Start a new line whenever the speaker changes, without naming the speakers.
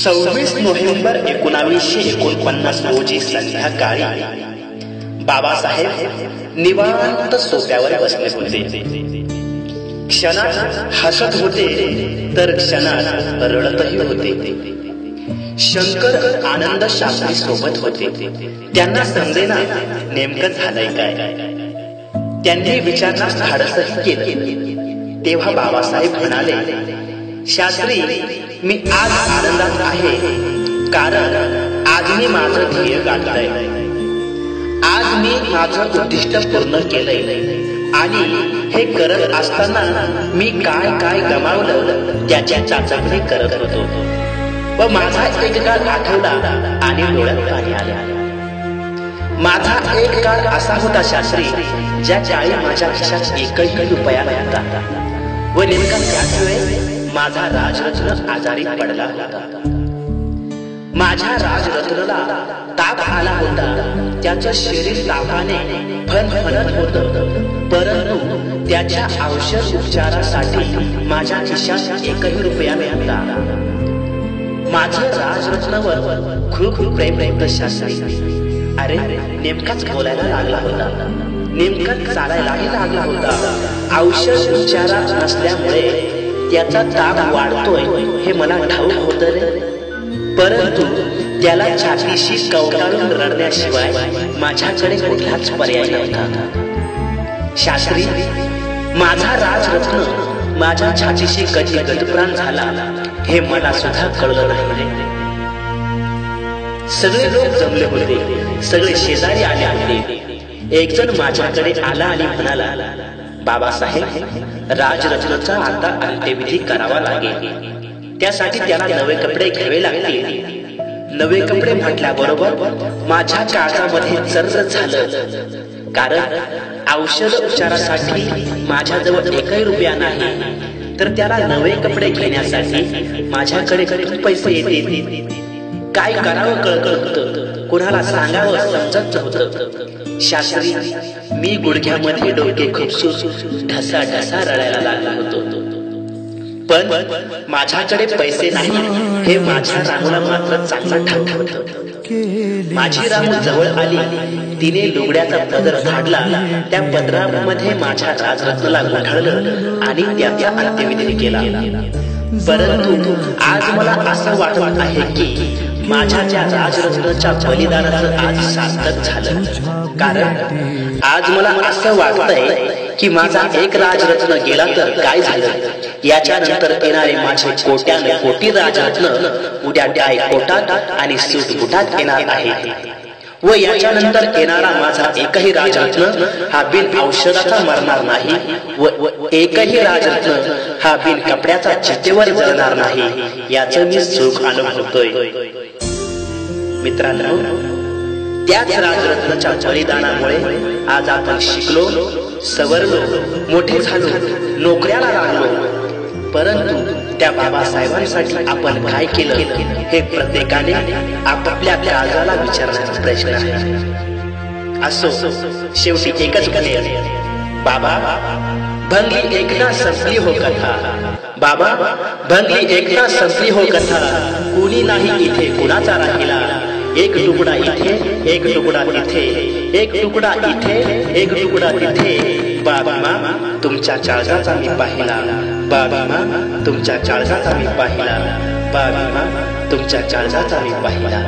26 November 1949 रोजी संध्याकाळी बाबासाहेब निवांत सोफ्यावर बसले होते. क्षणात हसत होते तर क्षणात रडतही होते. शंकर आनंद शास्त्री सोबत होते. त्यांना समजेना नेमकं झालंय काय. त्यांनी विचारण्यास धाडसही केलं. तेव्हा बाबासाहेब म्हणाले, शास्त्री, मी आज आनंदात आहे कारण आज मी माझं ध्येय गाठलंय. आज मी माझं उद्दिष्ट पूर्ण केलंय आणि हे करत असताना मी काय काय गमावलं त्याची चाचपणी करत होतो व माझा एक काळ आठवला आणि डोळ्यात पाणी आले. माझा एक काळ असा होता शास्त्री, ज्या काळी माझ्या खिशात एकही रुपया नव्हता व नेमका त्याच वेळेस माझा राजरत्न आजारी पडला होता. माझ्या राजरत्नला ताप आला होता. त्याचं शरीर तापाने फणफणत होतं, परंतु त्याच्या औषध उपचारासाठी माझ्या खिशात एकही रुपया नव्हता. माझं राजरत्नावर खूप प्रेम होतं शास्त्री. अरे, नेमकाच बोलायला लागला होता, नेमकाच चालायलाही लागला होता. औषध उपचारा नसल्यामुळे त्याचा ताप वाढतोय हे मला ठाऊक होतं रे, परंतु त्याला छातीशी कवटाळून रडण्याशिवाय माझ्याकडे कुठलाच पर्याय नव्हता. शास्त्री, माझा राजरत्न माझ्या छातीशी कधी गदप्राण झाला हे मला सुद्धा कळलं नाही. सगळे लोक जमले होते, सगळे शेजारी आले होते. एक जण माझ्याकडे आला आणि म्हणाला, बाबासाहेब, राजरत्नाचा आता अंत्यविधी करावा लागेल. त्यासाठी त्याला नवे कपडे घ्यावे लागतील. नवे कपडे म्हटल्याबरोबर माझ्या काळजामध्ये जर्जर झालं, कारण औषध उपचारासाठी माझ्याजवळ एकही रुपया नाही, तर त्याला नवे कपडे घेण्यासाठी माझ्याकडे किती पैसे येतील. काय करावं कळकळ होतं, कुणाला सांगावं समजत नव्हतं. शास्त्री, मी गुडघ्यामध्ये डोके खुपसून ढसा ढसा रडायला लागलो होतो. पण माझ्याकडे पैसे नाही हे माझ्या रामूला मात्र चांगलं ठाऊक होतं. माझी रामू जवळ आली. तिने लुगड्याचा पदर झाडला. त्या पदरामध्ये माझ्या राजरत्नाला गुंडाळलं आणि त्याचा अंत्यविधी केला. परंतु आज मला असं वाटत आहे की माझ्या त्या राजरत्नाच्या बलिदानाचं आज सार्थक झालं, कारण आज मला असं वाटतंय की माझा एक राजरत्न गेला तर काय झालं, याच्यानंतर येणारे माझे कोट्याने कोटी राजरत्न उद्या टाय कोटात आणि सूट बुटात येणार आहेत व याच्यानंतर येणारा माझा एकही राजरत्न हा बिन औषधाचा मरणार नाही व एकही राजरत्न हा बिन कपड्याचा चितेवर जळणार नाही, याचं मी सुख अनुभवतोय. मित्रांनो, त्याच राजरत्नाच्या बलिदानामुळे आज आपण शिकलो, सवरलो, मोठे झालो, नोकऱ्याला लागलो. परंतु त्या बाबासाहेबांसाठी आपण काय केलं हे प्रत्येकाने आपापल्या काळजाला विचारण्याचा प्रश्न आहे. असो, शेवटी एकच म्हणेल, बाबा, भंगली एकदा संपली हो कथा. बाबा, भंगली एकदा संपली हो कथा. कुणी नाही इथे कुणाचा राहिला. एक तुकडा इथे, एक तुकडा तिथे, एक तुकडा इथे, एक तुकडा तिथे. बाबा, तुमच्या काळजाचा मी पाहिला. बाबा, तुमच्या काळजाचा मी पाहिला. बाबा, तुमच्या काळजाचा मी पाहिला.